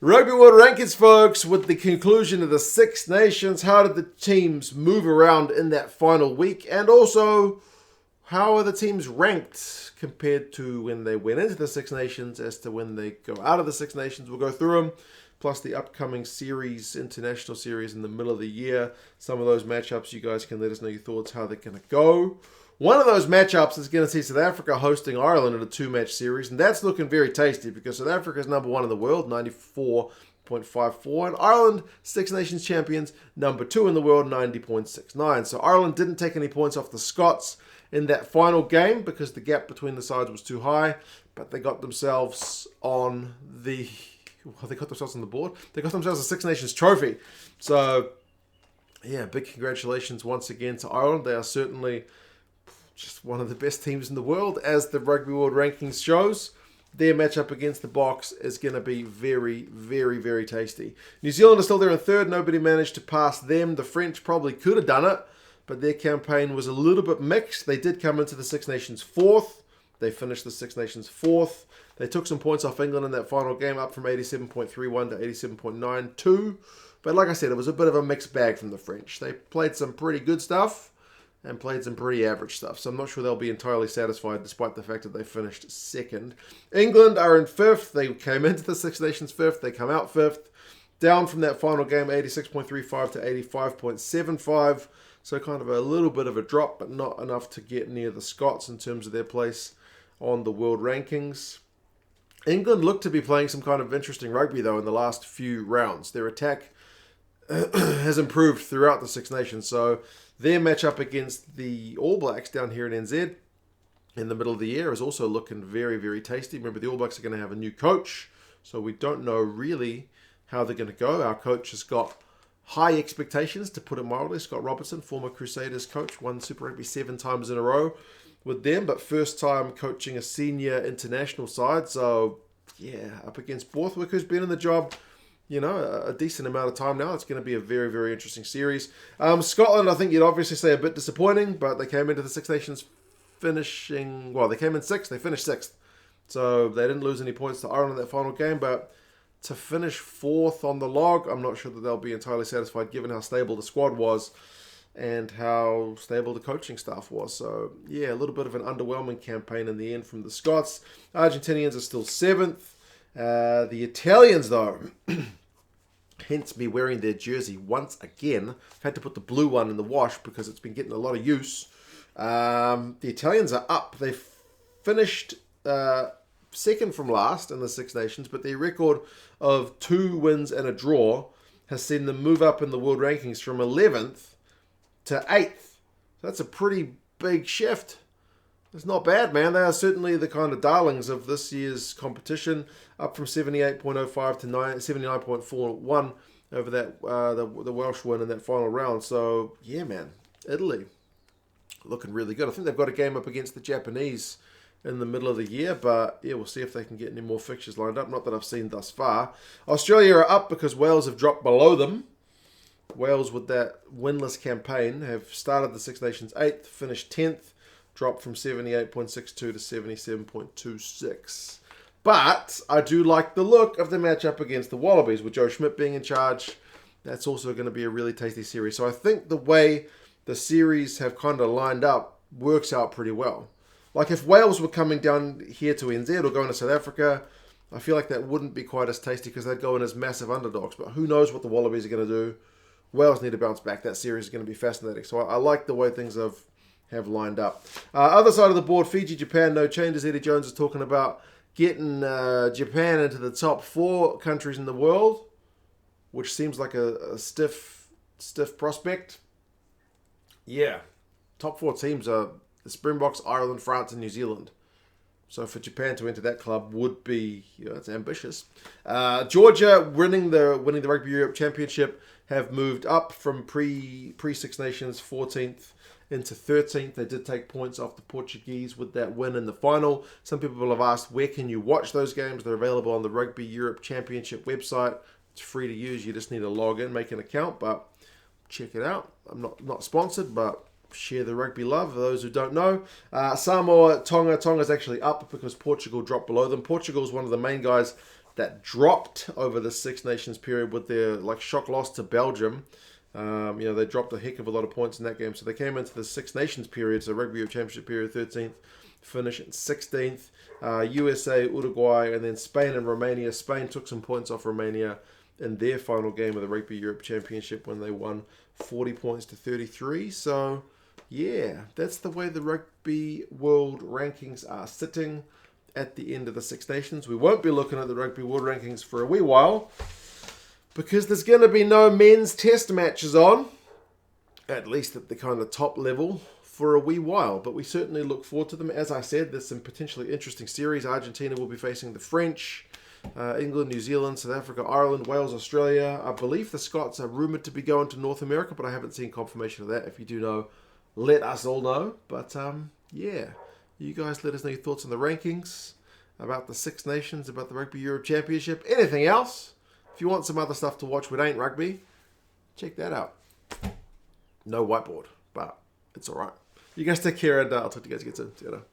Rugby World Rankings, folks, with the conclusion of the Six Nations. How did the teams move around in that final week? And also, how are the teams ranked compared to when they went into the Six Nations as to when they go out of the Six Nations? We'll go through them, plus the upcoming series, international series in the middle of the year. Some of those matchups, you guys can let us know your thoughts, how they're going to go. One of those matchups is going to see South Africa hosting Ireland in a two-match series, and that's looking very tasty because South Africa is number one in the world, 94.54, and Ireland, Six Nations champions, number two in the world, 90.69. So Ireland didn't take any points off the Scots in that final game because the gap between the sides was too high, but they got themselves on the... Well, they got themselves on the board. They got themselves a Six Nations trophy. So, yeah, big congratulations once again to Ireland. They are certainly just one of the best teams in the world, as the Rugby World Rankings shows. Their matchup against the Box is going to be very, very, very tasty. New Zealand is still there in third. Nobody managed to pass them. The French probably could have done it, but their campaign was a little bit mixed. They did come into the Six Nations fourth. They finished the Six Nations fourth. They took some points off England in that final game, up from 87.31 to 87.92. But like I said, it was a bit of a mixed bag from the French. They played some pretty good stuff and played some pretty average stuff. So I'm not sure they'll be entirely satisfied despite the fact that they finished second. England are in fifth. They came into the Six Nations fifth. They come out fifth. Down from that final game, 86.35 to 85.75. So kind of a little bit of a drop, but not enough to get near the Scots in terms of their place on the world rankings. England looked to be playing some kind of interesting rugby, though, in the last few rounds. Their attack has improved throughout the Six Nations. So their matchup against the All Blacks down here in NZ in the middle of the year is also looking very, very tasty. Remember, the All Blacks are going to have a new coach, so we don't know really how they're going to go. Our coach has got high expectations, to put it mildly. Scott Robertson, former Crusaders coach, won Super Rugby 7 times in a row with them, but first time coaching a senior international side. So, yeah, up against Borthwick, who's been in the job a decent amount of time now. It's going to be a very, very interesting series. Scotland, I think you'd obviously say a bit disappointing, but they came into the Six Nations finishing... Well, they came in sixth. They finished sixth. So they didn't lose any points to Ireland in that final game, but to finish fourth on the log, I'm not sure that they'll be entirely satisfied given how stable the squad was and how stable the coaching staff was. So, yeah, a little bit of an underwhelming campaign in the end from the Scots. Argentinians are still seventh. The Italians, though... hence me wearing their jersey once again. I've had to put the blue one in the wash because it's been getting a lot of use. The Italians are up. They finished second from last in the Six Nations, but their record of 2 wins and a draw has seen them move up in the world rankings from 11th to 8th. That's a pretty big shift. It's not bad, man. They are certainly the kind of darlings of this year's competition, up from 78.05 to 79.41 over that the Welsh win in that final round. So, yeah, man. Italy looking really good. I think they've got a game up against the Japanese in the middle of the year, but, yeah, we'll see if they can get any more fixtures lined up. Not that I've seen thus far. Australia are up because Wales have dropped below them. Wales, with that winless campaign, have started the Six Nations 8th, finished 10th. Dropped from 78.62 to 77.26. But I do like the look of the matchup against the Wallabies, with Joe Schmidt being in charge. That's also going to be a really tasty series. So I think the way the series have kind of lined up works out pretty well. Like if Wales were coming down here to NZ or going to South Africa, I feel like that wouldn't be quite as tasty because they'd go in as massive underdogs. But who knows what the Wallabies are going to do. Wales need to bounce back. That series is going to be fascinating. So I like the way things have lined up. Other side of the board, Fiji, Japan, no changes. Eddie Jones is talking about getting Japan into the top 4 countries in the world, which seems like a stiff prospect. Yeah. Top 4 teams are the Springboks, Ireland, France, and New Zealand. So for Japan to enter that club would be, it's ambitious. Georgia winning the Rugby Europe Championship have moved up from pre Six Nations 14th into 13th. They did take points off the Portuguese with that win in the final. Some people have asked, where can you watch those games? They're available on the Rugby Europe Championship website. It's free to use. You just need to log in, make an account, but check it out. I'm not sponsored, but share the rugby love for those who don't know. Samoa, Tonga's actually up because Portugal dropped below them. Portugal's one of the main guys that dropped over the Six Nations period with their shock loss to Belgium. They dropped a heck of a lot of points in that game. So they came into the Six Nations period, so Rugby Europe Championship period, 13th, finish in 16th. USA, Uruguay, and then Spain and Romania. Spain took some points off Romania in their final game of the Rugby Europe Championship when they won 40 points to 33. So, yeah, that's the way the Rugby World Rankings are sitting at the end of the Six Nations. We won't be looking at the Rugby World Rankings for a wee while because there's going to be no men's test matches on, at least at the kind of top level, for a wee while. But we certainly look forward to them. As I said, there's some potentially interesting series. Argentina will be facing the French, England, New Zealand, South Africa, Ireland, Wales, Australia. I believe the Scots are rumoured to be going to North America, but I haven't seen confirmation of that. If you do know, let us all know. But yeah, you guys let us know your thoughts on the rankings, about the Six Nations, about the Rugby Europe Championship, anything else. If you want some other stuff to watch with Ain't Rugby, check that out. No whiteboard, but it's alright. You guys take care, and I'll talk to you guys again soon. See you later.